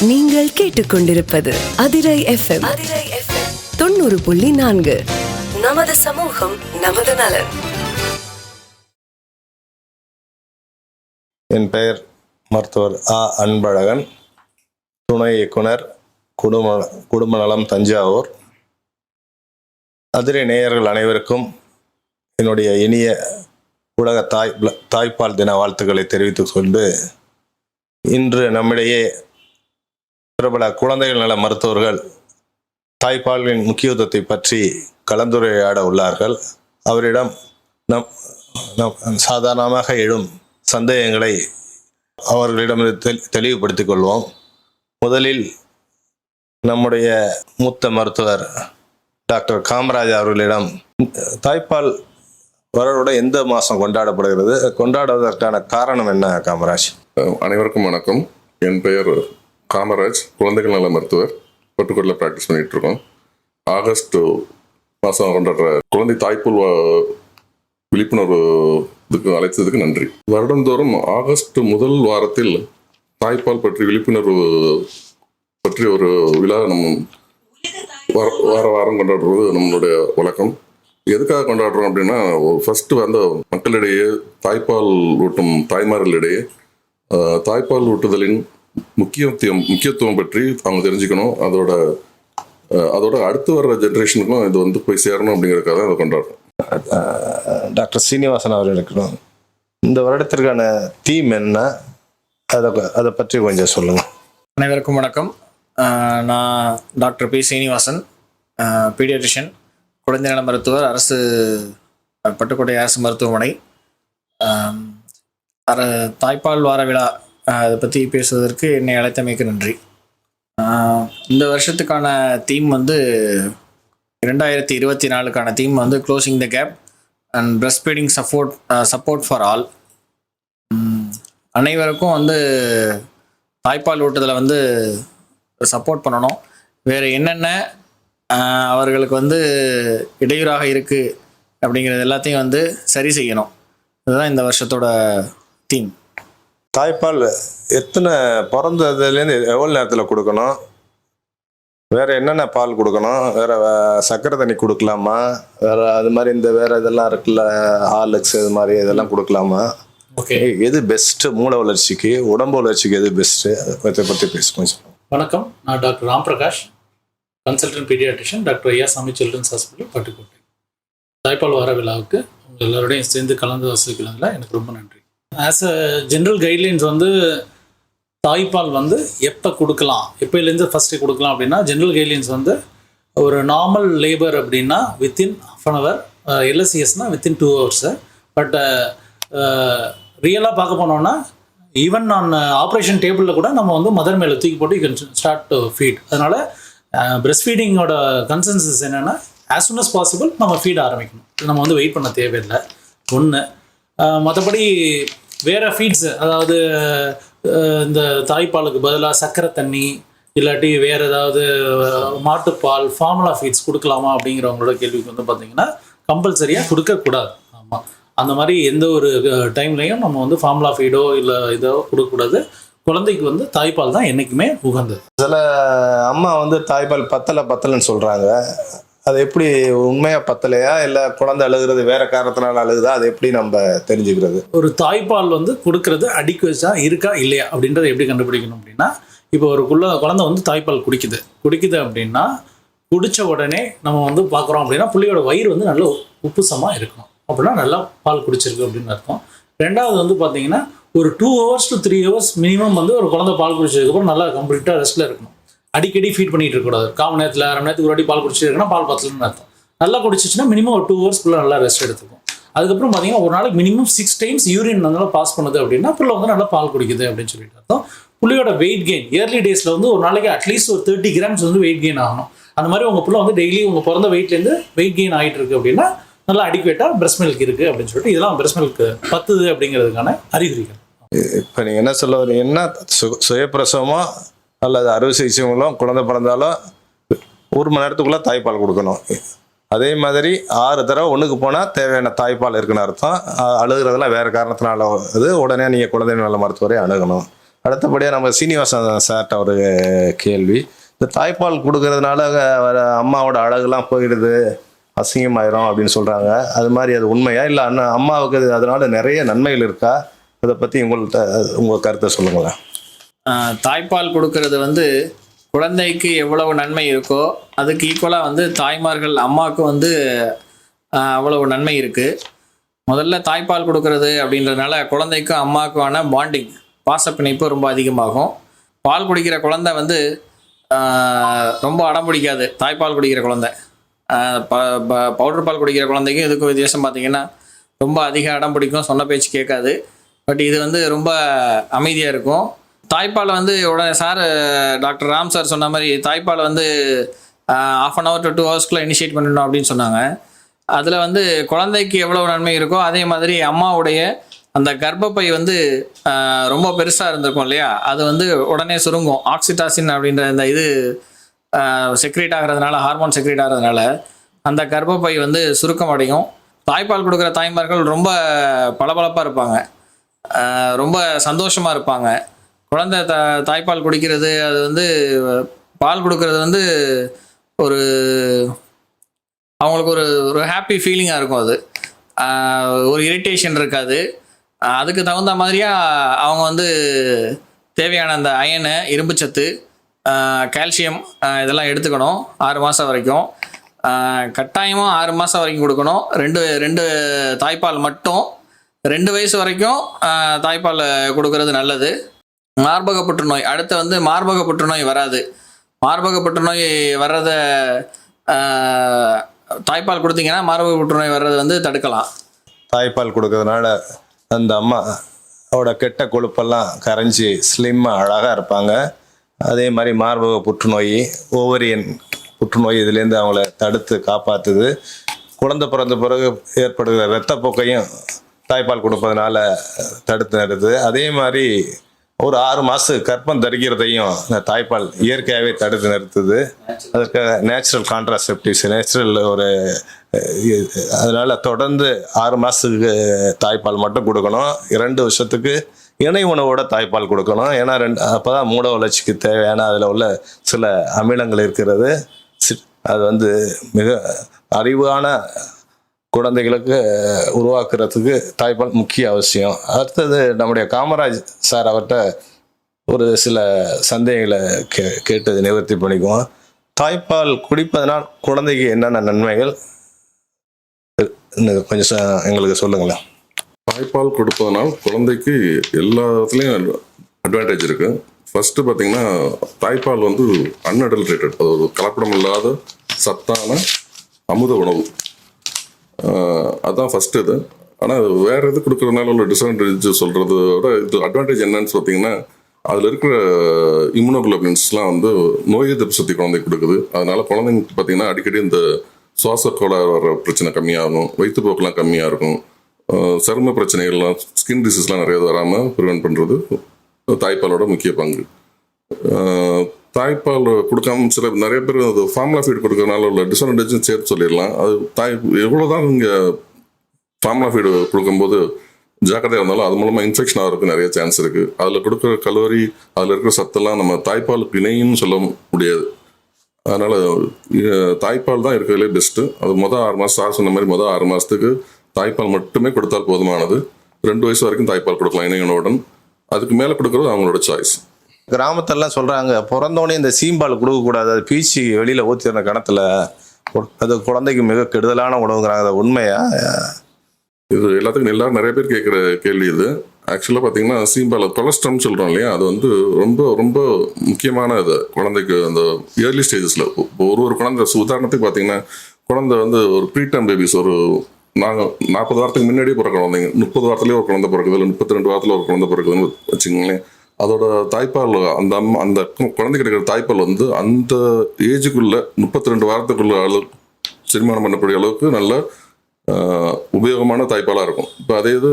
நீங்கள் கேட்டுக்கொண்டிருப்பது அதிரை FM 90.4. நமது சமூகம் நமது நலன். என் பெயர் மருத்துவர் அன்பழகன், துணை இயக்குனர், குடும்ப நலம், தஞ்சாவூர். அதிரை நேயர்கள் அனைவருக்கும் என்னுடைய இனிய உலக தாய்ப்பால் தின வாழ்த்துக்களை தெரிவித்துக் கொண்டு, இன்று நம்மிடையே பிரபல குழந்தைகள் நல மருத்துவர்கள் தாய்ப்பாலின் முக்கியத்துவத்தை பற்றி கலந்துரையாட உள்ளார்கள். அவரிடம் சாதாரணமாக எழும் சந்தேகங்களை அவர்களிடம் தெளிவுபடுத்திக் கொள்வோம். முதலில் நம்முடைய மூத்த மருத்துவர் டாக்டர் காமராஜ் அவர்களிடம், தாய்ப்பால் வருட எந்த மாதம் கொண்டாடப்படுகிறது, கொண்டாடுவதற்கான காரணம் என்ன காமராஜ்? அனைவருக்கும் வணக்கம். என் பெயர் காமராஜ், குழந்தைகள் நல மருத்துவர், பட்டுக்கோட்டையில் ப்ராக்டிஸ் பண்ணிட்டு இருக்கோம். ஆகஸ்ட் மாதம் கொண்டாடுற குழந்தை தாய்ப்பால் விழிப்புணர்வு இதுக்கு அழைத்ததுக்கு நன்றி. வருடந்தோறும் ஆகஸ்ட் முதல் வாரத்தில் தாய்ப்பால் பற்றி விழிப்புணர்வு பற்றி ஒரு விழா வாரம் கொண்டாடுறது நம்மளுடைய வழக்கம். எதுக்காக கொண்டாடுறோம் அப்படின்னா, ஃபர்ஸ்ட் வந்து மக்களிடையே தாய்ப்பால் ஊட்டும் தாய்மார்களிடையே தாய்ப்பால் ஊட்டுதலின் முக்கியத்துவம் பற்றி அவங்க தெரிஞ்சுக்கணும். அதோட அடுத்து வர்ற ஜென்ரேஷனுக்கும் இது வந்து போய் சேரணும் அப்படிங்கிறதுக்காக அதை கொண்டாடுறோம். டாக்டர் சீனிவாசன் அவர்களுக்கு இந்த வருடத்திற்கான தீம் என்ன, அதை பற்றி கொஞ்சம் சொல்லுங்க. அனைவருக்கும் வணக்கம். நான் டாக்டர் பி சீனிவாசன், பீடியாட்ரிஷியன், குழந்தை நல மருத்துவர், அரசு பட்டுக்கோட்டை அரசு மருத்துவமனை. தாய்ப்பால் வார விழா அதை பற்றி பேசுவதற்கு என்னை அழைத்தமைக்கு நன்றி. இந்த வருஷத்துக்கான தீம் வந்து 2024க்கான தீம் வந்து closing the gap and breast feeding support for all. அனைவருக்கும் வந்து தாய்ப்பால் ஊட்டுதலை வந்து சப்போர்ட் பண்ணணும். வேறு என்னென்ன அவர்களுக்கு வந்து இடையூறாக இருக்குது அப்படிங்கிறது எல்லாத்தையும் வந்து சரி செய்யணும். இதுதான் இந்த வருஷத்தோட தீம். தாய்ப்பால் எத்தனை பிறந்ததுலேருந்து எவ்வளோ நேரத்தில் கொடுக்கணும், வேற என்னென்ன பால் கொடுக்கணும், வேற சக்கரை தண்ணி கொடுக்கலாமா, வேற அது மாதிரி இந்த வேற இதெல்லாம் இருக்குல்ல, ஹார்லிக்ஸ் இது மாதிரி இதெல்லாம் கொடுக்கலாமா? ஓகே, எது பெஸ்ட்டு மூளை வளர்ச்சிக்கு, உடம்பு வளர்ச்சிக்கு எது பெஸ்ட்டு, அதை பற்றி பேசுவோம். வணக்கம், நான் doctor Ramprakash, consultant paediatrician, doctor Ayyasamy children's hospital, Pattukkottai. தாய்ப்பால் வார விழாவுக்கு உங்கள் எல்லாரோடையும் சேர்ந்து கலந்து வசிக்கிறதுல எனக்கு ரொம்ப நன்றி. ஆஸ் அ ஜென்ரல் கைட்லைன்ஸ் வந்து தாய்ப்பால் வந்து எப்போ கொடுக்கலாம், எப்போலேருந்து ஃபஸ்ட்டு கொடுக்கலாம் அப்படின்னா, ஜென்ரல் கைட்லைன்ஸ் வந்து ஒரு நார்மல் லேபர் அப்படின்னா வித்தின் ½ hour, எல்எஸ்சிஎஸ்னால் வித்தின் 2 hours. பட் ரியலாக பார்க்க போனோம்னா ஈவன் நான் ஆப்ரேஷன் டேபிளில் கூட நம்ம வந்து மதர் மேலே தூக்கி போட்டு you can start to feed. அதனால் பிரஸ்ட் ஃபீடிங்கோட கன்சென்சஸ் என்னென்னா, ஆஸ் சூன் அஸ் பாசிபிள் நம்ம ஃபீட் ஆரம்பிக்கணும். நம்ம வந்து வெயிட் பண்ண தேவையில்லை. ஒன்று, மற்றபடி வேறு ஃபீட்ஸ், அதாவது இந்த தாய்ப்பாலுக்கு பதிலாக சர்க்கரை தண்ணி இல்லாட்டி வேறு ஏதாவது மாட்டுப்பால், ஃபார்முலா ஃபீட்ஸ் கொடுக்கலாமா அப்படிங்கிறவங்களோட கேள்விக்கு வந்து பார்த்திங்கன்னா கம்பல்சரியாக கொடுக்கக்கூடாது. ஆமாம், அந்த மாதிரி எந்த ஒரு டைம்லையும் நம்ம வந்து ஃபார்முலா ஃபீடோ இல்லை இதோ கொடுக்கக்கூடாது. குழந்தைக்கு வந்து தாய்ப்பால் தான் என்றைக்குமே உகந்தது. சில அம்மா வந்து தாய்ப்பால் பத்தலைன்னு சொல்கிறாங்க. அது எப்படி, உண்மையாக பத்தலையா இல்லை குழந்தை அழுகிறது வேற காரணத்தினால அழுகுதா, அது எப்படி நம்ம தெரிஞ்சுக்கிறது? ஒரு தாய்ப்பால் வந்து கொடுக்கறது அடிக்குவேஸாக இருக்கா இல்லையா அப்படின்றத எப்படி கண்டுபிடிக்கணும் அப்படின்னா, இப்போ ஒரு குழந்தை வந்து தாய்ப்பால் குடிக்குது அப்படின்னா, குடித்த உடனே நம்ம வந்து பார்க்குறோம் அப்படின்னா புள்ளியோட வயிறு வந்து நல்ல உப்புசமாக இருக்கணும். அப்படின்னா நல்லா பால் குடிச்சிருக்கு அப்படின்னு அர்த்தம். ரெண்டாவது வந்து பார்த்தீங்கன்னா, ஒரு 2 hours to 3 hours மினிமம் வந்து ஒரு குழந்தை பால் குடிச்சதுக்கப்புறம் நல்லா கம்ப்ளீட்டாக ரெஸ்ட்டில் இருக்கணும். அடிக்கடி ஃபீட் பண்ணிட்டு இருக்கக்கூடாது. காமன் நேரத்தில் 1/2 மணி நேரத்துக்கு ஒரு வாட்டி பால் குடிச்சிட்டு இருக்குன்னா பால் பத்தலன்னு அர்த்தம். நல்லா குடிச்சிச்சுன்னா மினிமம் ஒரு 2 hours நல்லா ரெஸ்ட் எடுத்துக்கும். அதுக்கப்புறம் பார்த்தீங்கன்னா ஒரு நாளைக்கு மினிமம் 6 times யூரின் நல்லா பாஸ் பண்ணுது அப்படின்னா புள்ள வந்து நல்லா பால் குடிக்குது அப்படின்னு சொல்லிட்டு அர்த்தம். புள்ளியோட வெயிட் கெயின் இயர்லி டேஸில் வந்து ஒரு நாளைக்கு அட்லீஸ்ட் ஒரு 30 grams வந்து வெயிட் கெயின் ஆகணும். அந்த மாதிரி உங்கள் புள்ள வந்து டெய்லி உங்கள் பிறந்த வெயிட்லேருந்து வெயிட் கெயின் ஆகிட்டு இருக்கு அப்படின்னா நல்லா அடிக்குவேட்டாக பிரஸ்ட் மில்க் இருக்குது அப்படின்னு சொல்லிட்டு இதெல்லாம் பிரஸ்ட் மில்க் பத்துது அப்படிங்கிறதுக்கான அறிகுறிகள். இப்போ நீங்கள் என்ன சொல்ல வரீங்கன்னா, சுயப்பிரசவமோ அல்லது அறுவை சிகிச்சை மூலம் குழந்தை பிறந்தாலும் 1 மணி நேரத்துக்குள்ளே தாய்ப்பால் கொடுக்கணும். அதே மாதிரி 6 தடவை ஒன்றுக்கு போனால் தேவையான தாய்ப்பால் இருக்குன்னு அர்த்தம். அழுகிறதுலாம் வேறு காரணத்தினால அது உடனே நீங்கள் குழந்தை நல மருத்துவரை அணுகணும் அடுத்தபடியாக நம்ம சீனிவாசன் சார்ட்ட ஒரு கேள்வி. இந்த தாய்ப்பால் கொடுக்கறதுனால வர அம்மாவோட அழகுலாம் போயிடுது, அசிங்கமாயிரும் அப்படின்னு சொல்கிறாங்க. அது மாதிரி அது உண்மையா, இல்லை அம்மாவுக்கு அதனால நிறைய நன்மைகள் இருக்கா? இதை பற்றி உங்கள் கருத்தை சொல்லுங்களேன். தாய்ப்பால் கொடுக்கறது வந்து குழந்தைக்கு எவ்வளவு நன்மை இருக்கோ அதுக்கு ஈக்குவலாக வந்து தாய்மார்கள் அம்மாவுக்கு வந்து அவ்வளவு நன்மை இருக்குது. முதல்ல தாய்ப்பால் கொடுக்கறது அப்படின்றதுனால குழந்தைக்கும் அம்மாவுக்குமான பாண்டிங், பாசப்பிணைப்பு ரொம்ப அதிகமாகும். பால் குடிக்கிற குழந்தை வந்து ரொம்ப அடம் பிடிக்காது. தாய்ப்பால் குடிக்கிற குழந்தை பவுடர் பால் குடிக்கிற குழந்தைக்கும் இதுக்கும் வித்தியாசம் பார்த்தீங்கன்னா ரொம்ப அதிக அடம் பிடிக்கும், சொன்ன பேச்சு கேட்காது. பட் இது வந்து ரொம்ப அமைதியாக இருக்கும். தாய்ப்பால் வந்து உடனே சார் டாக்டர் ராம் சார் சொன்ன மாதிரி தாய்ப்பால் வந்து 1/2 hour to 2 hours இனிஷியேட் பண்ணணும் அப்படின்னு சொன்னாங்க. அதில் வந்து குழந்தைக்கு எவ்வளோ நன்மை இருக்கோ அதே மாதிரி அம்மாவுடைய அந்த கர்ப்பப்பை வந்து ரொம்ப பெருசாக இருந்திருக்கும் இல்லையா, அது வந்து உடனே சுருங்கும். ஆக்சிடாசின் அப்படின்ற இந்த இது செக்ரேட் ஆகிறதுனால, ஹார்மோன் செக்ரேட் ஆகிறதுனால அந்த கர்ப்பப்பை வந்து சுருக்கம் அடையும். தாய்ப்பால் கொடுக்குற தாய்மார்கள் ரொம்ப பளபளப்பாக இருப்பாங்க, ரொம்ப சந்தோஷமாக இருப்பாங்க. குழந்தை தாய்ப்பால் குடிக்கிறது, அது வந்து பால் கொடுக்கறது வந்து ஒரு அவங்களுக்கு ஒரு ஹாப்பி ஃபீலிங்காக இருக்கும். அது ஒரு இரிட்டேஷன் இருக்காது. அதுக்கு தகுந்த மாதிரியாக அவங்க வந்து தேவையான அந்த அயனு, இரும்புச்சத்து, கால்சியம் இதெல்லாம் எடுத்துக்கணும் 6 மாதம் வரைக்கும். கட்டாயமாக 6 மாதம் வரைக்கும் கொடுக்கணும். ரெண்டு தாய்ப்பால் மட்டும் 2 வயசு வரைக்கும் தாய்ப்பால் கொடுக்கறது நல்லது. மார்பக புற்றுநோய், அடுத்து வந்து மார்பக புற்றுநோய் வராது. மார்பக புற்றுநோய் வர்றத தாய்ப்பால் கொடுத்தீங்கன்னா மார்பக புற்றுநோய் வர்றது வந்து தடுக்கலாம். தாய்ப்பால் கொடுக்கறதுனால அந்த அம்மாவோட கெட்ட கொழுப்பெல்லாம் கரைஞ்சி ஸ்லிம்மாக அழகாக இருப்பாங்க. அதே மாதிரி மார்பக புற்றுநோய், ஓவரியன் புற்றுநோய் இதுலேருந்து அவங்கள தடுத்து காப்பாற்றுது. குழந்தை பிறந்த பிறகு ஏற்படுகிற இரத்தப்போக்கையும் தாய்ப்பால் கொடுப்பதனால தடுத்து நிறுத்துது. அதே மாதிரி ஒரு 6 மாதம் கர்ப்பம் தரிக்கிறதையும் இந்த தாய்ப்பால் இயற்கையாகவே தடுத்து நிறுத்துது. அதற்கு நேச்சுரல் கான்ட்ராசெப்டிவ்ஸ், நேச்சுரல் ஒரு அதனால தொடர்ந்து 6 மாதத்துக்கு தாய்ப்பால் மட்டும் கொடுக்கணும். 2 வருஷத்துக்கு இணை உணவோட தாய்ப்பால் கொடுக்கணும். ஏன்னா அப்போ தான் மூட வளர்ச்சிக்கு தேவையான அதில் உள்ள சில அமிலங்கள் இருக்கிறது. அது வந்து மிக அறிவான குழந்தைகளுக்கு உருவாக்குறதுக்கு தாய்ப்பால் முக்கிய அவசியம். அடுத்தது நம்முடைய காமராஜ் சார் அவர்கிட்ட ஒரு சில சந்தேகங்களை கேட்டு நிவர்த்தி பண்ணிக்குவோம். தாய்ப்பால் குடிப்பதனால் குழந்தைக்கு என்னென்ன நன்மைகள் கொஞ்சம் எங்களுக்கு சொல்லுங்களேன். தாய்ப்பால் கொடுப்பதனால் குழந்தைக்கு எல்லாத்துலேயும் அட்வான்டேஜ் இருக்குது. ஃபஸ்ட்டு பார்த்தீங்கன்னா தாய்ப்பால் வந்து அன்அடல்ட்ரேட்டட், அது ஒரு கலப்படம் இல்லாத சத்தான அமுத உணவு. அதுதான் ஃபஸ்ட்டு இது. ஆனால் வேறு எது கொடுக்குறதுனால உள்ள டிஸ்அட்வான்டேஜ் சொல்கிறத விட இது அட்வான்டேஜ் என்னன்னு பார்த்தீங்கன்னா அதில் இருக்கிற இம்யூனோகுளோபின்ஸ்லாம் வந்து நோய் எதிர்ப்பு சக்தி குழந்தைக்கு கொடுக்குது. அதனால குழந்தைங்களுக்கு பார்த்தீங்கன்னா அடிக்கடி இந்த சுவாச கோளாறு வர பிரச்சனை கம்மியாகும், வயிற்றுப்போக்கெலாம் கம்மியாக இருக்கும், சரும பிரச்சனைகள்லாம், ஸ்கின் டிசீஸ்லாம் நிறைய வராமல் ப்ரிவென்ட் பண்ணுறது தாய்ப்பாலோட முக்கிய பங்கு. தாய்ப்பால் கொடுக்காம நிறைய பேர் அது ஃபார்முலா ஃபீட் கொடுக்கறதுனால உள்ள டிஸ்அட்வான்டேஜும் சேர்த்து சொல்லிடலாம். அது எவ்வளோதான் இங்கே ஃபார்முலா ஃபீடு கொடுக்கும்போது ஜாக்கிரதையாக இருந்தாலும் அது மூலமாக இன்ஃபெக்ஷன் ஆகிறதுக்கு நிறைய சான்ஸ் இருக்குது. அதில் கொடுக்குற கலோரி, அதில் இருக்கிற சத்தெல்லாம் நம்ம தாய்ப்பாலுக்கு இணைன்னு சொல்ல முடியாது. அதனால் தாய்ப்பால் தான் இருக்கிறதுலே பெஸ்ட்டு. அது 6 மாதம் சார் சொன்ன மாதிரி 6 மாதத்துக்கு தாய்ப்பால் மட்டுமே கொடுத்தால் போதுமானது. 2 வயசு வரைக்கும் தாய்ப்பால் கொடுக்கலாம் இணையனுடன். அதுக்கு மேலே கொடுக்குறது அவங்களோட சாய்ஸ். கிராமத்திலலாம் சொல்கிறாங்க பிறந்தோடனே இந்த சீம்பால் கொடுக்கக்கூடாது, அது பீச்சி வெளியில் ஊற்றிடுற கணத்தில் அது குழந்தைக்கு மிக கெடுதலான உணவுங்கிறாங்க. அது உண்மையா? இது எல்லாத்துக்கும் எல்லாரும் நிறைய பேர் கேட்குற கேள்வி இது. ஆக்சுவலாக பார்த்தீங்கன்னா சீம்பால் கொலஸ்ட்ரால்னு சொல்கிறோம் இல்லையா, அது வந்து ரொம்ப ரொம்ப முக்கியமான இது குழந்தைக்கு அந்த இயர்லி ஸ்டேஜஸில். ஒரு குழந்தை உதாரணத்துக்கு பார்த்தீங்கன்னா குழந்தை வந்து ஒரு ப்ரீடம் பேபிஸ், ஒரு 40 வாரத்துக்கு முன்னாடியே பிறக்க குழந்தைங்க, 30 வாரத்துலேயே ஒரு குழந்தை பிறக்குது, இல்லை 32 வாரத்தில் ஒரு குழந்தை பிறக்குதுன்னு வச்சுக்கோங்களேன். அதோட தாய்ப்பால் அந்த குழந்தைக்கு இருக்கிற தாய்ப்பால் வந்து அந்த ஏஜுக்குள்ள 32 வாரத்துக்குள்ள அளவு செரிமானம் பண்ணக்கூடிய அளவுக்கு நல்ல உபயோகமான தாய்ப்பாலாக இருக்கும். இப்போ அதே இது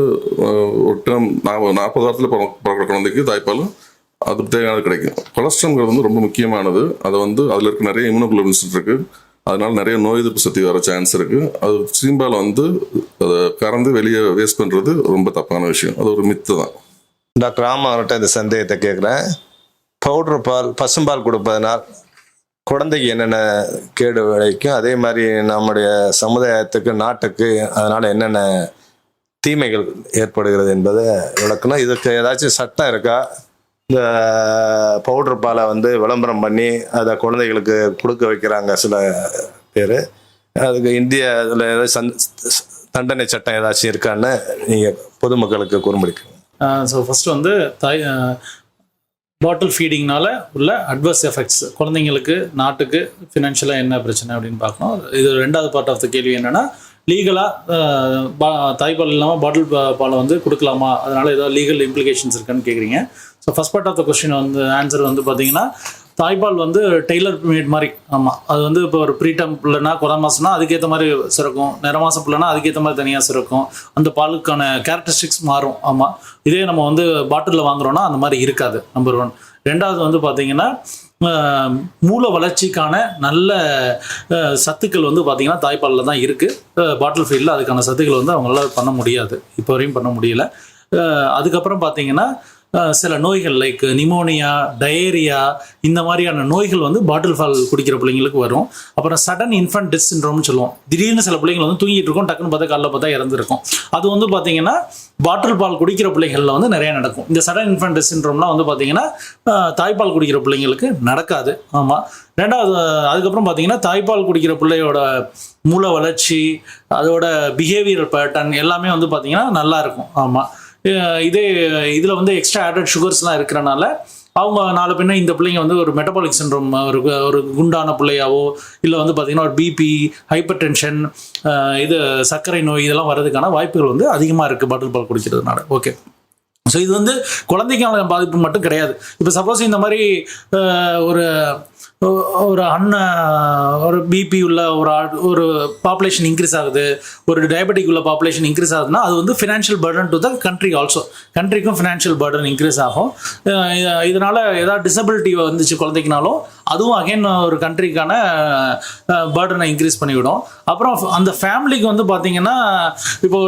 ஒரு டைம் 40 வாரத்தில் பிறக்கிற குழந்தைக்கு தாய்ப்பால் அது தேவையானது கிடைக்கும். கொலஸ்ட்ரால்ங்கிறது வந்து ரொம்ப முக்கியமானது. அதை வந்து அதில் இருக்க நிறைய இம்யூனோகுளோபின்ஸ் இருக்குது. அதனால நிறைய நோய் எதிர்ப்பு சக்தி வர சான்ஸ் இருக்குது. அது சீம்பால் வந்து அதை கறந்து வெளியே வேஸ்ட் பண்ணுறது ரொம்ப தப்பான விஷயம். அது ஒரு மித்து தான். டாக்டர் ராமா அவர்கிட்ட இந்த சந்தேகத்தை கேட்குறேன். பவுடர் பால், பசும்பால் கொடுப்பதனால் குழந்தைக்கு என்னென்ன கேடு விளைக்கும், அதே மாதிரி நம்முடைய சமுதாயத்துக்கு, நாட்டுக்கு அதனால் என்னென்ன தீமைகள் ஏற்படுகிறது என்பதை விளக்கணும். இதுக்கு ஏதாச்சும் சட்டம் இருக்கா? இந்த பவுடர் பாலை வந்து விளம்பரம் பண்ணி அதை குழந்தைகளுக்கு கொடுக்க வைக்கிறாங்க சில பேர். அதுக்கு இந்திய இதில் ஏதாச்சும் தண்டனை சட்டம் ஏதாச்சும் இருக்கான்னு நீங்கள் பொதுமக்களுக்கு கூறுமுடிக்கும். ஸோ ஃபஸ்ட்டு வந்து பாட்டில் ஃபீடிங்னால உள்ள அட்வர்ஸ் எஃபெக்ட்ஸ், குழந்தைங்களுக்கு, நாட்டுக்கு ஃபினான்ஷியலாக என்ன பிரச்சனை அப்படின்னு பார்க்கணும். இது ரெண்டாவது பார்ட் ஆஃப் த கேள்வி என்னென்னா, லீகலாக தாய்ப்பால் இல்லாமல் பாட்டில் பாலை வந்து கொடுக்கலாமா, அதனால் ஏதாவது லீகல் இம்ப்ளிகேஷன்ஸ் இருக்கான்னு கேட்குறீங்க. So first part of the question வந்து ஆன்சர் வந்து பார்த்தீங்கன்னா, தாய்ப்பால் வந்து டெய்லர் மேட் மாதிரி. ஆமாம், அது வந்து இப்போ ஒரு ப்ரீடம் பிள்ளைனா, குறை மாதம்னா அதுக்கேற்ற மாதிரி சுரக்கும், நிற மாதம் பிள்ளைனா அதுக்கேற்ற மாதிரி தனியாக சுரக்கும், அந்த பாலுக்கான கேரக்டரிஸ்டிக்ஸ் மாறும். ஆமாம், இதே நம்ம வந்து பாட்டிலில் வாங்குறோன்னா அந்த மாதிரி இருக்காது, நம்பர் 1. ரெண்டாவது வந்து பார்த்தீங்கன்னா, மூல வளர்ச்சிக்கான நல்ல சத்துக்கள் வந்து பார்த்திங்கன்னா தாய்ப்பாலில் தான் இருக்குது. பாட்டில் ஃபீல்டில் அதுக்கான சத்துக்கள் வந்து அவங்களால பண்ண முடியாது, இப்போ வரையும் பண்ண முடியல. அதுக்கப்புறம் பார்த்திங்கன்னா, சில நோய்கள் லைக் நிமோனியா, டயேரியா, இந்த மாதிரியான நோய்கள் வந்து பாட்டில் பால் குடிக்கிற பிள்ளைங்களுக்கு வரும். அப்புறம் சடன் இன்ஃபன்ட் டெத் சிண்ட்ரோம்னு சொல்லுவோம். திடீர்னு சில பிள்ளைங்கள் வந்து தூங்கிட்டு இருக்கும், டக்குன்னு பார்த்தா காலைல பார்த்தா இறந்துருக்கும். அது வந்து பார்த்தீங்கன்னா பாட்டில் பால் குடிக்கிற பிள்ளைகளில் வந்து நிறைய நடக்கும். இந்த சடன் இன்ஃபன்ட் டெத் சிண்ட்ரோம்லாம் வந்து பார்த்தீங்கன்னா தாய்ப்பால் குடிக்கிற பிள்ளைங்களுக்கு நடக்காது. ஆமாம். ரெண்டாவது, அதுக்கப்புறம் பார்த்தீங்கன்னா தாய்ப்பால் குடிக்கிற பிள்ளையோட மூல வளர்ச்சி, அதோட பிஹேவியரல் பேட்டர்ன் எல்லாமே வந்து பார்த்தீங்கன்னா நல்லா இருக்கும். ஆமாம். இதில் வந்து எக்ஸ்ட்ரா ஆடட் சுகர்ஸ்லாம் இருக்கிறனால அவங்க நாலு பின்ன இந்த பிள்ளைங்க வந்து ஒரு மெட்டபாலிக் சிண்ட்ரோம், ஒரு குண்டான பிள்ளையாவோ, இல்லை வந்து பார்த்திங்கன்னா ஒரு பிபி, ஹைப்பர் டென்ஷன், இது சர்க்கரை நோய், இதெல்லாம் வர்றதுக்கான வாய்ப்புகள் வந்து அதிகமாக இருக்குது பாட்டில் பால் குடிக்கிறதுனால. ஓகே. ஸோ இது வந்து குழந்தைக்கான பாதிப்பு மட்டும் கிடையாது. இப்போ சப்போஸ் இந்த மாதிரி ஒரு பிபி உள்ள ஒரு பாப்புலேஷன் இன்க்ரீஸ் ஆகுது, ஒரு டயபெட்டிக் உள்ள பாப்புலேஷன் இன்க்ரீஸ் ஆகுதுன்னா அது வந்து financial burden to the country also. கண்ட்ரிக்கும் ஃபினான்ஷியல் பர்டன் இன்க்ரீஸ் ஆகும். இதனால் ஏதாவது டிசபிலிட்டி வந்துச்சு குழந்தைக்குனாலும் அதுவும் அகைன் ஒரு கண்ட்ரிக்கான பர்டனை இன்க்ரீஸ் பண்ணிவிடும். அப்புறம் அந்த ஃபேமிலிக்கு வந்து பார்த்தீங்கன்னா, இப்போ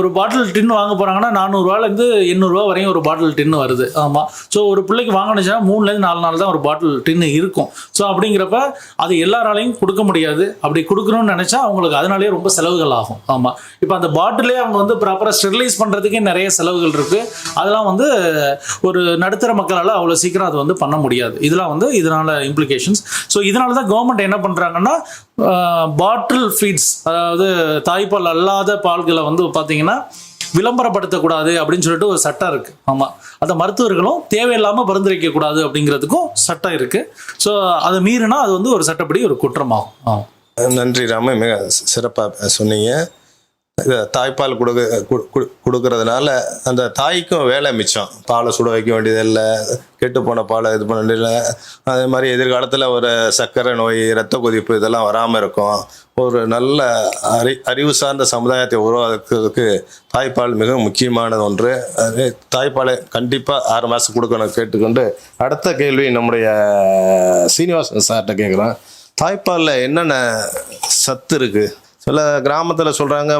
ஒரு பாட்டில் டின்னு வாங்க போகிறாங்கன்னா 400 800 வரையும் ஒரு பாட்டில் டின்னு வருது. ஆமாம். ஸோ ஒரு பிள்ளைக்கு வாங்கினுச்சுன்னா 3-4 நாள் தான் ஒரு பாட்டில் டின்னு இருக்கும். ஸோ அப்படிங்கிறப்ப அது எல்லாராலையும் கொடுக்க முடியாது. அப்படி கொடுக்கணும்னு நினச்சா அவங்களுக்கு அதனாலேயே ரொம்ப செலவுகள் ஆகும். ஆமாம். இப்போ அந்த பாட்டிலே அவங்க வந்து ப்ராப்பராக ஸ்டெரிலைஸ் பண்ணுறதுக்கே நிறைய செலவுகள் இருக்குது. அதெல்லாம் வந்து ஒரு நடுத்தர மக்களால் அவ்வளோ சீக்கிரம் அது வந்து பண்ண முடியாது. இதெல்லாம் வந்து இதனால் இம்ப்ளிகேஷன்ஸ். ஸோ இதனால தான் கவர்மெண்ட் என்ன பண்ணுறாங்கன்னா, பாட்டில் ஃபீட்ஸ், அதாவது தாய்ப்பால் அல்லாத பால்களை வந்து பார்த்தீங்கன்னா விளம்பரப்படுத்தக்கூடாது அப்படின்னு சொல்லிட்டு ஒரு சட்டம் இருக்குது. ஆமாம். அதை மருத்துவர்களும் தேவையில்லாமல் பரிந்துரைக்கக்கூடாது அப்படிங்கிறதுக்கும் சட்டம் இருக்குது. ஸோ அதை மீறினா அது வந்து ஒரு சட்டப்படி ஒரு குற்றமாகும். நன்றி ராம, மிக சிறப்பாக சொன்னீங்க. தாய்ப்பால் கொடுக்கறதுனால அந்த தாய்க்கும் வேலை மிச்சம். பாலை சுட வைக்க வேண்டியதில்லை, கெட்டு போன பாலை இது பண்ண வேண்டியதில்லை. அதே மாதிரி எதிர்காலத்தில் ஒரு சர்க்கரை நோய், இரத்த கொதிப்பு இதெல்லாம் வராமல் இருக்கும். ஒரு நல்ல அறிவு சார்ந்த சமுதாயத்தை உருவாக்குறதுக்கு தாய்ப்பால் மிக முக்கியமானது ஒன்று. அதே தாய்ப்பாலை கண்டிப்பாக 6 மாதம் கொடுக்கணும் கேட்டுக்கொண்டு, அடுத்த கேள்வி நம்முடைய சீனிவாசன் சார்கிட்ட கேட்குறேன். தாய்ப்பாலில் என்னென்ன சத்து இருக்குது? சில கிராமத்தில் சொல்கிறாங்க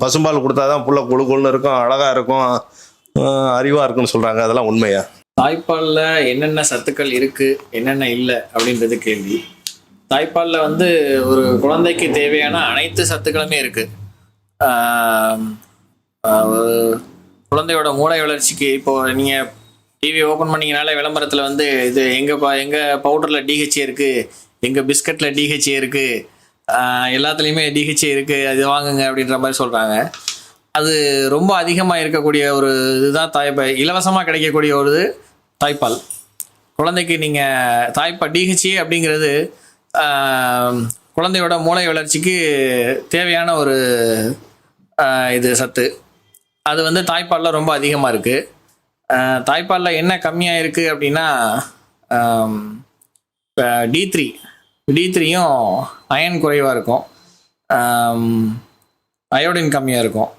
பசும்பால் கொடுத்தா தான் புள்ள கொழுன்னு இருக்கும், அழகாக இருக்கும், அறிவாக இருக்குன்னு சொல்கிறாங்க. அதெல்லாம் உண்மையா? தாய்ப்பாலில் என்னென்ன சத்துக்கள் இருக்குது, என்னென்ன இல்லை அப்படின்றது கேள்வி. தாய்ப்பாலில் வந்து ஒரு குழந்தைக்கு தேவையான அனைத்து சத்துக்களுமே இருக்குது. குழந்தையோட மூளை வளர்ச்சிக்கு இப்போது நீங்கள் டிவி ஓப்பன் பண்ணிங்கனாலே விளம்பரத்தில் வந்து இது எங்கள் பவுடரில் டிஹெச்ஏ இருக்குது, எங்கள் பிஸ்கட்டில் டிஹெச்ஏ இருக்குது, எல்லாத்துலேயுமே டிஹெச்ஏ இருக்குது, அது வாங்குங்க அப்படின்ற மாதிரி சொல்கிறாங்க. அது ரொம்ப அதிகமாக இருக்கக்கூடிய ஒரு இதுதான் தாய்ப்பால். இலவசமாக கிடைக்கக்கூடிய ஒரு தாய்ப்பால். குழந்தைக்கு நீங்கள் டிஹெச்ஏ அப்படிங்கிறது குழந்தையோட மூளை வளர்ச்சிக்கு தேவையான ஒரு இது சத்து. அது வந்து தாய்ப்பாலில் ரொம்ப அதிகமாக இருக்குது. தாய்ப்பாலில் என்ன கம்மியாக இருக்குது அப்படின்னா D3யும் அயன் குறைவாக இருக்கும், அயோடின் கம்மியாக இருக்கும்.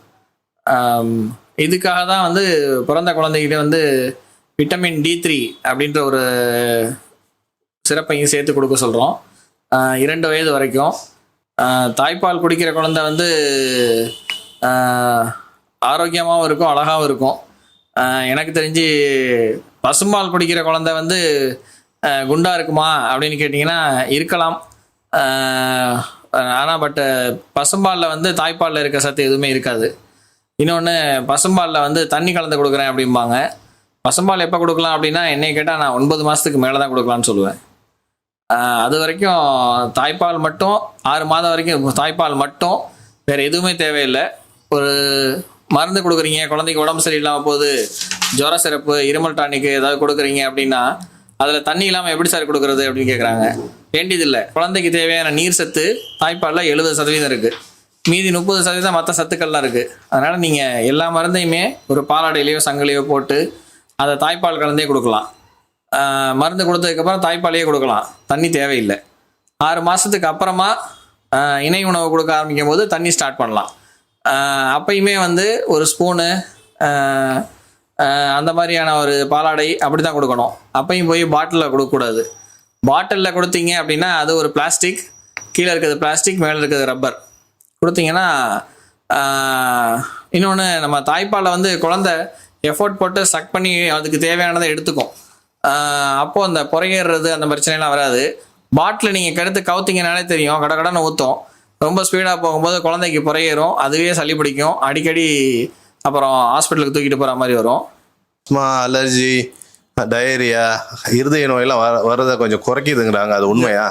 இதுக்காக தான் வந்து பிறந்த குழந்தைகிட்ட வந்து விட்டமின் D3 அப்படின்ற ஒரு சிறப்பையும் சேர்த்து கொடுக்க சொல்கிறோம் 2 வயது வரைக்கும். தாய்ப்பால் குடிக்கிற குழந்தை வந்து ஆரோக்கியமாகவும் இருக்கும், அழகாகவும் இருக்கும். எனக்கு தெரிஞ்சு பசும்பால் குடிக்கிற குழந்தை வந்து குண்டா இருக்குமா அப்படின்னு கேட்டிங்கன்னா இருக்கலாம். ஆனால் பசும்பாலில் வந்து தாய்ப்பாலில் இருக்க சத்து எதுவுமே இருக்காது. இன்னொன்று, பசும்பாலில் வந்து தண்ணி கலந்து கொடுக்குறேன் அப்படிம்பாங்க. பசும்பால் எப்போ கொடுக்கலாம் அப்படின்னா, என்னை கேட்டால் நான் 9 மாதத்துக்கு மேலே தான் கொடுக்கலான்னு சொல்லுவேன். அது வரைக்கும் தாய்ப்பால் மட்டும் 6 மாதம் வரைக்கும் தாய்ப்பால் மட்டும், வேறு எதுவுமே தேவையில்லை. ஒரு மருந்து கொடுக்குறீங்க, குழந்தைக்கு உடம்பு சரியில்லாமல் போகுது, ஜுர சிறப்பு, இருமல் டானிக்கு ஏதாவது கொடுக்குறீங்க அப்படின்னா அதில் தண்ணி இல்லாமல் எப்படி சார் கொடுக்குறது அப்படின்னு கேட்குறாங்க. வேண்டியதில்லை. குழந்தைக்கு தேவையான நீர் சத்து தாய்ப்பாலில் 70% இருக்குது. மீதி 30% மற்ற சத்துக்கள்லாம் இருக்குது. அதனால் நீங்கள் எல்லா மருந்தையுமே ஒரு பாலாடையிலையோ சங்கிலையோ போட்டு அதை தாய்ப்பால் கலந்தே கொடுக்கலாம். மருந்து கொடுத்ததுக்கப்புறம் தாய்ப்பாலையே கொடுக்கலாம், தண்ணி தேவையில்லை. 6 மாதத்துக்கு அப்புறமா இணை உணவு கொடுக்க ஆரம்பிக்கும் போது தண்ணி ஸ்டார்ட் பண்ணலாம். அப்பயுமே வந்து ஒரு ஸ்பூனு அந்த மாதிரியான ஒரு பாலாடை அப்படி தான் கொடுக்கணும். அப்பையும் போய் பாட்டிலில் கொடுக்கக்கூடாது. பாட்டிலில் கொடுத்தீங்க அப்படின்னா அது ஒரு பிளாஸ்டிக், கீழே இருக்கிறது பிளாஸ்டிக், மேலே இருக்கிறது ரப்பர் கொடுத்தீங்கன்னா. இன்னொன்று, நம்ம தாய்ப்பாலை வந்து குழந்தை எஃபோர்ட் போட்டு சக் பண்ணி அதுக்கு தேவையானதை எடுத்துக்கும். அப்போது அந்த புறையேறுறது அந்த பிரச்சனைலாம் வராது. பாட்டில் நீங்கள் கெடுத்து கவுத்திங்கனாலே தெரியும், கடன்னு ஊற்றும். ரொம்ப ஸ்பீடாக போகும்போது குழந்தைக்கு புறையேறும், அதுவே சளி பிடிக்கும், அடிக்கடி அப்புறம் ஹாஸ்பிட்டலுக்கு தூக்கிட்டு போகிற மாதிரி வரும். அலர்ஜி, டயரியா, இருதய நோயெல்லாம் வரதை கொஞ்சம் குறைக்குதுங்கிறாங்க, அது உண்மையா?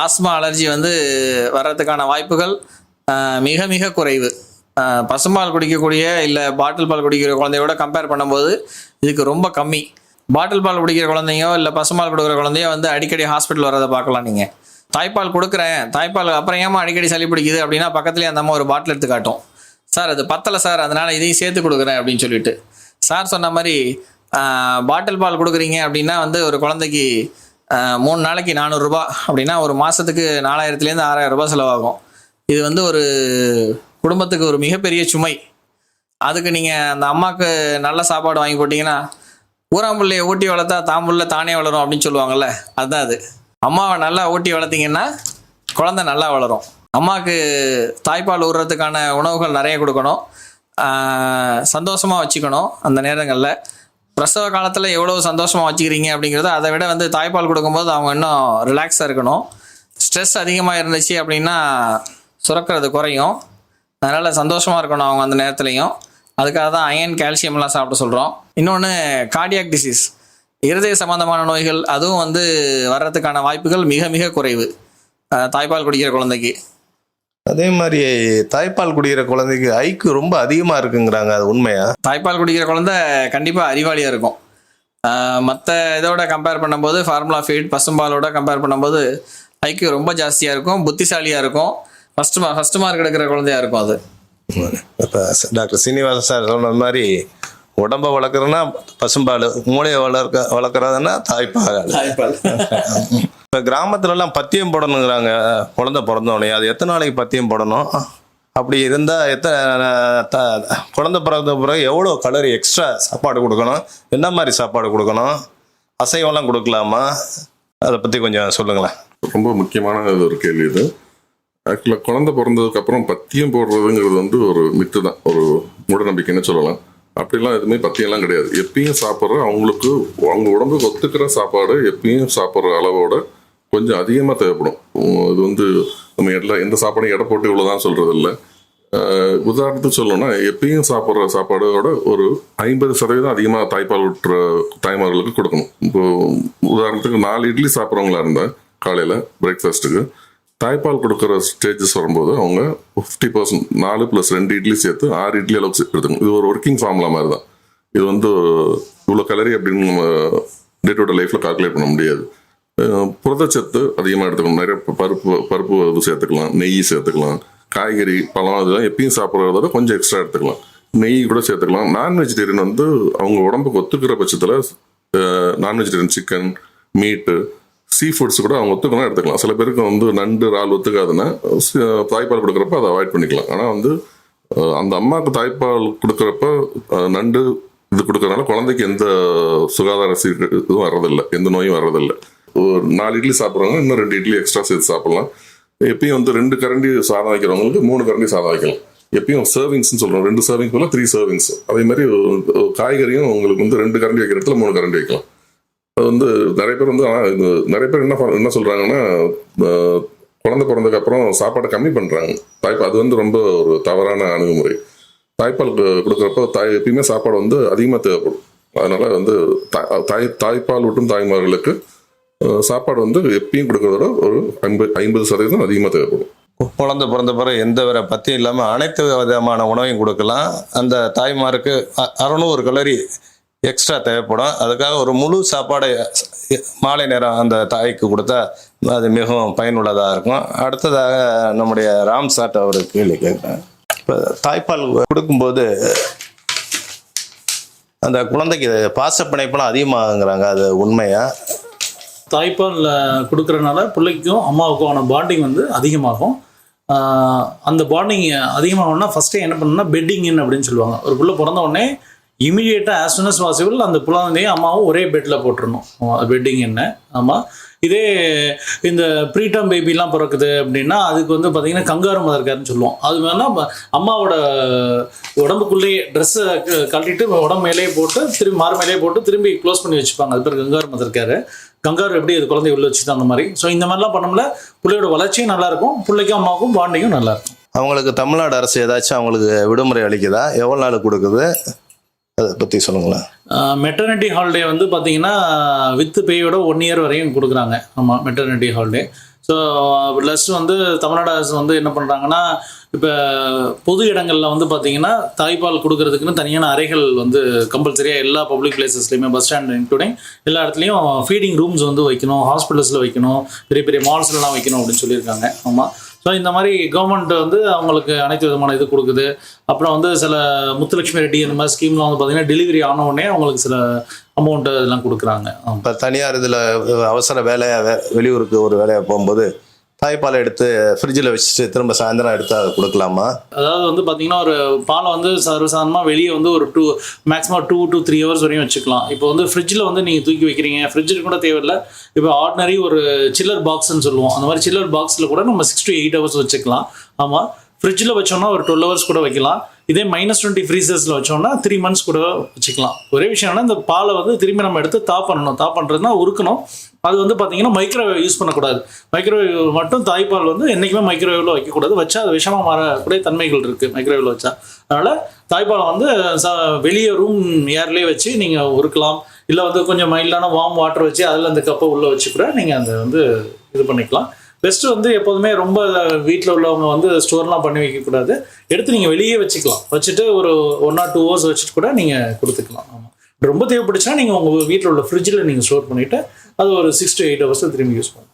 ஆஸ்மா, அலர்ஜி வந்து வர்றதுக்கான வாய்ப்புகள் மிக மிக குறைவு. பசும்பால் குடிக்கக்கூடிய இல்லை பாட்டில் பால் குடிக்கிற குழந்தையோட கம்பேர் பண்ணும்போது இதுக்கு ரொம்ப கம்மி. பாட்டில் பால் குடிக்கிற குழந்தையோ இல்லை பசும்பால் கொடுக்குற குழந்தையோ வந்து அடிக்கடி ஹாஸ்பிட்டல் வர்றதை பார்க்கலாம். நீங்கள் தாய்ப்பால் கொடுக்குறேன், தாய்ப்பால் அப்புறம் ஏமா அடிக்கடி சளி பிடிக்குது அப்படின்னா பக்கத்துலேயே அந்த அம்மா ஒரு பாட்டில் எடுத்து காட்டும். சார் அது பத்தலை சார், அதனால் இதையும் சேர்த்து கொடுக்குறேன் அப்படின்னு சொல்லிட்டு. சார் சொன்ன மாதிரி பாட்டில் பால் கொடுக்குறீங்க அப்படின்னா வந்து ஒரு குழந்தைக்கு 3 நாளைக்கு 400 ரூபா அப்படின்னா ஒரு மாதத்துக்கு 4000 6,000 ரூபாய் செலவாகும். இது வந்து ஒரு குடும்பத்துக்கு ஒரு மிகப்பெரிய சுமை. அதுக்கு நீங்கள் அந்த அம்மாவுக்கு நல்ல சாப்பாடு வாங்கி போட்டிங்கன்னா, ஊராம்புள்ளையை ஊட்டி வளர்த்தா தாம்புள்ள தானே வளரும் அப்படின்னு சொல்லுவாங்கள்ல, அதுதான் அது. அம்மாவை நல்லா ஊட்டி வளர்த்திங்கன்னா குழந்தை நல்லா வளரும். அம்மாவுக்கு தாய்ப்பால் ஊறுறதுக்கான உணவுகள் நிறைய கொடுக்கணும், சந்தோஷமாக வச்சுக்கணும். அந்த நேரங்களில் பிரசவ காலத்தில் எவ்வளோ சந்தோஷமாக வச்சுக்கிறீங்க அப்படிங்கிறத அதை விட வந்து தாய்ப்பால் கொடுக்கும்போது அவங்க இன்னும் ரிலாக்ஸாக இருக்கணும். ஸ்ட்ரெஸ் அதிகமாக இருந்துச்சு அப்படின்னா சுரக்கிறது குறையும். அதனால் சந்தோஷமாக இருக்கணும் அவங்க அந்த நேரத்துலையும். அதுக்காக தான் அயன், கால்சியம்லாம் சாப்பிட சொல்கிறோம். இன்னொன்று, கார்டியாக் டிசீஸ், இருதய சம்பந்தமான நோய்கள், அதுவும் வந்து வர்றதுக்கான வாய்ப்புகள் மிக மிக குறைவு தாய்ப்பால் குடிக்கிற குழந்தைக்கு. அதே மாதிரி தாய்ப்பால் குடிக்கிற குழந்தைக்கு ஐக்கு ரொம்ப அதிகமாக இருக்குங்கிறாங்க, அது உண்மையா? தாய்ப்பால் குடிக்கிற குழந்தை கண்டிப்பாக அறிவாளியாக இருக்கும். மற்ற இதோட கம்பேர் பண்ணும்போது, ஃபார்முலா ஃபீட் பசும்பாலோட கம்பேர் பண்ணும்போது ஐக்கு ரொம்ப ஜாஸ்தியாக இருக்கும், புத்திசாலியாக இருக்கும், ஃபஸ்ட்டு மார்க் எடுக்கிற குழந்தையாக இருக்கும் அது. இப்போ டாக்டர் சீனிவாசன் சார் சொன்ன மாதிரி உடம்பை வளர்க்குறதுன்னா பசும்பால், மூளையை வளர்க்குறதுன்னா தாய்ப்பால். இப்போ கிராமத்துலலாம் பத்தியம் போடணுங்கிறாங்க குழந்தை பிறந்தோடனே. அது எத்தனை நாளைக்கு பத்தியம் போடணும்? அப்படி இருந்தால் குழந்தை பிறந்த பிறகு எவ்வளோ கலரி எக்ஸ்ட்ரா சாப்பாடு கொடுக்கணும்? என்ன மாதிரி சாப்பாடு கொடுக்கணும்? அசைவம்லாம் கொடுக்கலாமா? அதை பற்றி கொஞ்சம் சொல்லுங்களேன். ரொம்ப முக்கியமான ஒரு கேள்வி இது. ஆக்சுவலாக குழந்தை பிறந்ததுக்கு அப்புறம் பத்தியம் போடுறதுங்கிறது வந்து ஒரு மித்து தான், ஒரு மூட நம்பிக்கைன்னு சொல்லலாம். அப்படிலாம் எதுவுமே பத்தியெல்லாம் கிடையாது. எப்பயும் சாப்பிட்ற அவங்களுக்கு அவங்க உடம்புக்கு ஒத்துக்கிற சாப்பாடு எப்பயும் சாப்பிட்ற அளவோட கொஞ்சம் அதிகமாக தேவைப்படும். இது வந்து நம்ம எந்த சாப்பாடும் எடை போட்டு இவ்வளோதான் சொல்கிறது இல்லை. உதாரணத்துக்கு சொல்லணும்னா, எப்பயும் சாப்பிட்ற சாப்பாடோட ஒரு 50% அதிகமாக தாய்ப்பால் விட்டுற தாய்மார்களுக்கு கொடுக்கணும். இப்போ உதாரணத்துக்கு 4 இட்லி சாப்பிட்றவங்களா இருந்தால் காலையில் பிரேக்ஃபாஸ்ட்டுக்கு தாய்ப்பால் கொடுக்குற ஸ்டேஜஸ் வரும்போது அவங்க 50%, 4 + 2 இட்லி சேர்த்து 6 இட்லி அளவுக்கு எடுத்துக்கணும். இது ஒரு ஒர்க்கிங் ஃபார்முலா மாதிரி தான். இது வந்து இவ்வளோ கலரி அப்படின்னு நம்ம டே டு டே லைஃப்பில் கால்குலேட் பண்ண முடியாது. புரதச்சத்து அதிகமாக எடுத்துக்கணும். நிறைய பருப்பு இது சேர்த்துக்கலாம், நெய் சேர்த்துக்கலாம், காய்கறி, பழம் இதெல்லாம் எப்பயும் சாப்பிட்றத கொஞ்சம் எக்ஸ்ட்ரா எடுத்துக்கலாம். நெய் கூட சேர்த்துக்கலாம். நான் வெஜிடேரியன் வந்து அவங்க உடம்புக்கு ஒத்துக்கிற பட்சத்தில் நான் வெஜிடேரியன் சிக்கன், மீட்டு, சீ ஃபுட்ஸ் கூட அவங்க ஒத்துக்கணும் எடுத்துக்கலாம். சில பேருக்கு வந்து நண்டு, இறால் ஒத்துக்காதுன்னா தாய்ப்பால் கொடுக்குறப்ப அதை அவாய்ட் பண்ணிக்கலாம். ஆனால் வந்து அந்த அம்மாவுக்கு தாய்ப்பால் கொடுக்குறப்ப நண்டு இது கொடுக்கறதுனால குழந்தைக்கு எந்த சுகாதார இதுவும் வர்றதில்லை, எந்த நோயும் வர்றதில்லை. ஒரு 4 இட்லி சாப்பிட்றவங்க இன்னும் 2 இட்லி எக்ஸ்ட்ரா சேர்த்து சாப்பிட்லாம். எப்பயும் வந்து 2 கரண்டி சாதம் வைக்கிறவங்களுக்கு 3 கரண்டி சாதம் வைக்கலாம். எப்பயும் சர்விங்ஸ்னு சொல்கிறோம், 2 சர்விங் போல 3 சர்விங்ஸ். அதே மாதிரி காய்கறியும் உங்களுக்கு வந்து 2 கரண்டி வைக்கிற இடத்துல 3 கரண்டி வைக்கலாம். அது வந்து நிறைய பேர் வந்து நிறைய பேர் என்ன சொல்கிறாங்கன்னா, குழந்தை பிறந்ததுக்கு அப்புறம் சாப்பாடை கம்மி பண்ணுறாங்க. தாய்ப்பால் அது வந்து ரொம்ப ஒரு தவறான அணுகுமுறை. தாய்ப்பால் கொடுக்குறப்போ எப்பயுமே சாப்பாடு வந்து அதிகமாக தேவைப்படும். அதனால வந்து தாய்ப்பால் ஊட்டும் தாய்மார்களுக்கு சாப்பாடு வந்து எப்பயும் கொடுக்கறதோட ஒரு 50% அதிகமாக தேவைப்படும். குழந்தை பிறந்த பிறகு எந்த வேற பத்தியும் இல்லாமல் அனைத்து விதமான உணவையும் கொடுக்கலாம். அந்த தாய்மாருக்கு 600 கலோரி எக்ஸ்ட்ரா தேவைப்படும். அதுக்காக ஒரு முழு சாப்பாடை மாலை நேரம் அந்த தாய்க்கு கொடுத்தா அது மிகவும் பயனுள்ளதாக இருக்கும். அடுத்ததாக நம்முடைய ராம் சாட் அவர் கேள்வி கேட்குறேன். இப்போ தாய்ப்பால் கொடுக்கும்போது அந்த குழந்தைக்கு பாசப்பிணைப்பெல்லாம் அதிகமாகுங்கிறாங்க, அது உண்மையா? தாய்ப்பால் கொடுக்குறனால பிள்ளைக்கும் அம்மாவுக்குமான பாண்டிங் வந்து அதிகமாகும். அந்த பாண்டிங் அதிகமாகணும்னா ஃபஸ்ட்டே என்ன பண்ணணும்னா பெட்டிங் அப்படின்னு சொல்லுவாங்க. ஒரு பிள்ளை பிறந்த உடனே இமீடியட்டாக ஆஸ் சூன் அஸ் பாசிபிள் அந்த குழந்தையும் அம்மாவும் ஒரே பெட்டில் போட்டுருணும். பெட்டிங் என்ன. ஆமாம். இதே இந்த ப்ரீடம் பேபிலாம் பிறக்குது அப்படின்னா அதுக்கு வந்து பார்த்திங்கன்னா கங்காரு மதர்காருன்னு சொல்லுவோம். அது வேணால் அம்மாவோட உடம்புக்குள்ளேயே ட்ரெஸ்ஸை கழட்டிட்டு உடம்பு மேலேயே போட்டு திரும்பி மாறு மேலேயே போட்டு திரும்பி க்ளோஸ் பண்ணி வச்சுப்பாங்க. அது பேர் கங்காரு மதர்காரு. கங்காரு எப்படி அது குழந்தை உள்ள வச்சுதான் அந்த மாதிரி. ஸோ இந்த மாதிரிலாம் பண்ணோம்ல பிள்ளையோட வளர்ச்சியும் நல்லாயிருக்கும், பிள்ளைக்கும் அம்மாவுக்கும் பாண்டிங்கும் நல்லாயிருக்கும். அவங்களுக்கு தமிழ்நாடு அரசு ஏதாச்சும் அவங்களுக்கு விடுமுறை அளிக்குதா? எவ்வளோ நாள் கொடுக்குது? அதை பற்றி சொல்லுங்களேன். மெட்டர்னிட்டி ஹாலிடே வந்து பார்த்தீங்கன்னா வித் பேயோட 1 இயர் வரையும் கொடுக்குறாங்க. ஆமாம், மெட்டர்னிட்டி ஹாலிடே. ஸோ ப்ளஸ் வந்து தமிழ்நாடு அரசு வந்து என்ன பண்ணுறாங்கன்னா, இப்போ பொது இடங்களில் வந்து பார்த்தீங்கன்னா தாய்ப்பால் கொடுக்கறதுக்குன்னு தனியான அறைகள் வந்து கம்பல்சரியாக எல்லா பப்ளிக் பிளேசஸ்லையுமே, பஸ் ஸ்டாண்ட் இன்க்ளூடிங் எல்லா இடத்துலையும் ஃபீடிங் ரூம்ஸ் வந்து வைக்கணும், ஹாஸ்பிட்டல்ஸில் வைக்கணும், பெரிய பெரிய மால்ஸ்லாம் வைக்கணும் அப்படின்னு சொல்லியிருக்காங்க. ஆமாம். ஸோ இந்த மாதிரி கவர்மெண்ட் வந்து அவங்களுக்கு அனைத்து விதமான இது கொடுக்குது. அப்புறம் வந்து சில முத்துலட்சுமி ரெட்டி இந்த மாதிரி ஸ்கீம்லாம் வந்து பார்த்தீங்கன்னா டெலிவரி ஆன உடனே அவங்களுக்கு சில அமௌண்ட்டு இதெல்லாம் கொடுக்குறாங்க. இப்போ தனியார் இதில் அவசர வேலையாக வெளியூருக்கு ஒரு வேலையாக போகும்போது தாய்ப்பாலை எடுத்து ஃப்ரிட்ஜில் வச்சுட்டு திரும்ப சாயந்தரம் எடுத்து அதை கொடுக்கலாமா? அதாவது வந்து பார்த்தீங்கன்னா ஒரு பாலை வந்து சர்வசாதாரணமாக வெளியே வந்து ஒரு மேக்ஸிமம் 2 to 3 ஹவர்ஸ் வரையும் வச்சுக்கலாம். இப்போ வந்து ஃப்ரிட்ஜில் வந்து நீங்கள் தூக்கி வைக்கிறீங்க, ஃப்ரிட்ஜில் கூட தேவையில்லை. இப்போ ஆர்டினரி ஒரு சில்லர் பாக்ஸ்ன்னு சொல்லுவோம், அந்த மாதிரி சில்லர் பாக்ஸில் கூட நம்ம 6 to 8 ஹவர்ஸ் வச்சுக்கலாம். ஆமாம். ஃப்ரிட்ஜில் வச்சோம்னா ஒரு 12 ஹவர்ஸ் கூட வைக்கலாம். இதே -20 ஃப்ரீசர்ஸில் வச்சோம்னா 3 months கூட வச்சுக்கலாம். ஒரே விஷயம்னா இந்த பாலை வந்து திரும்பி நம்ம எடுத்து பண்ணணும். பண்ணுறதுனா உருக்கணும். அது வந்து பார்த்தீங்கன்னா மைக்ரோவேவ் யூஸ் பண்ணக்கூடாது. மைக்ரோவேவ் மட்டும் தாய்ப்பால் வந்து என்றைக்குமே மைக்ரோவேவில் வைக்கக்கூடாது. வச்சா அது விஷமாக மாறக்கூடிய தன்மைகள் இருக்குது மைக்ரோவேவில் வச்சா. அதனால் தாய்ப்பாலை வந்து வெளியே ரூம் ஏர்லேயே வச்சு நீங்கள் உருக்கலாம். இல்லை வந்து கொஞ்சம் மைல்டான வார்ம் வாட்டர் வச்சு அதில் அந்த கப்பை உள்ளே வச்சு கூட நீங்கள் அந்த வந்து இது பண்ணிக்கலாம். பெஸ்ட்டு வந்து எப்போதுமே ரொம்ப வீட்டில் உள்ளவங்க வந்து ஸ்டோர்லாம் பண்ணி வைக்கக்கூடாது. எடுத்து நீங்கள் வெளியே வச்சுக்கலாம். வச்சுட்டு ஒரு 1 or 2 hours வச்சுட்டு கூட நீங்கள் கொடுத்துக்கலாம். ஆமாம். ரொம்ப தேவைப்படுச்சுன்னா நீங்கள் உங்கள் வீட்டில் உள்ள ஃப்ரிட்ஜில் நீங்கள் ஸ்டோர் பண்ணிவிட்டு அது ஒரு 6 to 8 hours திரும்பி யூஸ் பண்ணலாம்.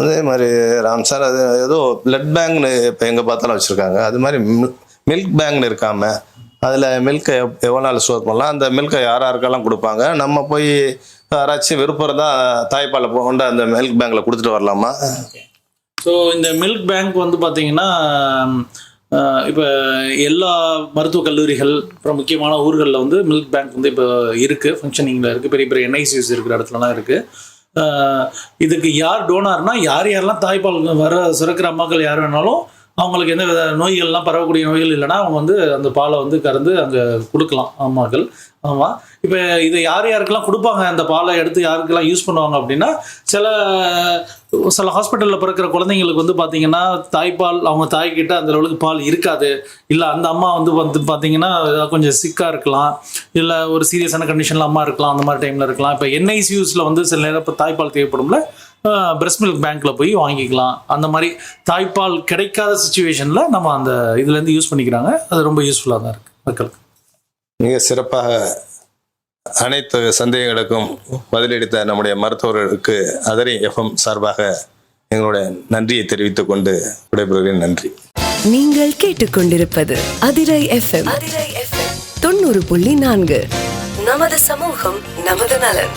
அதே மாதிரி ராம் சார், அது ஏதோ பிளட் பேங்க்னு இப்போ எங்கே பார்த்தாலும் வச்சுருக்காங்க. அது மாதிரி மில்க் பேங்க்னு இருக்காமல் அதில் மில்கை எவ்வளோ நாள் ஸ்டோர் பண்ணலாம்? அந்த மில்கை யாருக்கெல்லாம் கொடுப்பாங்க? நம்ம போய் யாராச்சும் விருப்பம் தான் தாய்ப்பாலை கொண்டு அந்த மில்க் பேங்கில் கொடுத்துட்டு வரலாமா? ஸோ இந்த மில்க் பேங்க் வந்து பார்த்தீங்கன்னா இப்போ எல்லா மருத்துவக் கல்லூரிகள் அப்புறம் முக்கியமான ஊர்களில் வந்து மில்க் பேங்க் வந்து இப்போ இருக்குது, ஃபங்க்ஷனிங்கில் இருக்குது. பெரிய பெரிய NICUs இருக்கிற இடத்துலலாம் இருக்குது. இதுக்கு யார் டோனார்னா யாரெல்லாம் தாய்ப்பால் சுரக்கிற அம்மாக்கள் யார் வேணாலும் அவங்களுக்கு எந்த வித நோய்கள்லாம் பரவக்கூடிய நோய்கள் இல்லைன்னா அவங்க வந்து அந்த பாலை வந்து கறந்து அங்கே கொடுக்கலாம் அம்மாக்கள். ஆமாம். இப்போ இது யாருக்கெல்லாம் கொடுப்பாங்க, அந்த பாலை எடுத்து யாருக்கெல்லாம் யூஸ் பண்ணுவாங்க அப்படின்னா, சில ஹாஸ்பிட்டலில் பிறக்கிற குழந்தைங்களுக்கு வந்து பார்த்தீங்கன்னா தாய்ப்பால் அவங்க தாய்கிட்ட அந்த அளவுக்கு பால் இருக்காது. இல்லை அந்த அம்மா வந்து பார்த்தீங்கன்னா கொஞ்சம் சிக்காக இருக்கலாம், இல்லை ஒரு சீரியஸான கண்டிஷனில் அம்மா இருக்கலாம், அந்த மாதிரி டைமில் இருக்கலாம். இப்போ NICUஸில் வந்து சில நேரம் இப்போ தாய்ப்பால் தேவைப்படும்ல, பிரஸ்ட் மில்க் பேங்க்கில் போய் வாங்கிக்கலாம். அந்த மாதிரி தாய்ப்பால் கிடைக்காத சுச்சுவேஷனில் நம்ம அந்த இதுலேருந்து யூஸ் பண்ணிக்கிறாங்க. அது ரொம்ப யூஸ்ஃபுல்லாக தான் இருக்குது மக்களுக்கு. மிக சிறப்பாக அனைத்து சந்தேகங்களுக்கும் பதிலளித்த நம்முடைய மருத்துவர்களுக்கு அதிரை FM சார்பாக எங்களுடைய நன்றியை தெரிவித்துக் கொண்டு விடைபெறுகிறேன். நன்றி. நீங்கள் கேட்டுக்கொண்டிருப்பது அதிரை FM 90.4. நமது சமூகம் நமது நலன்.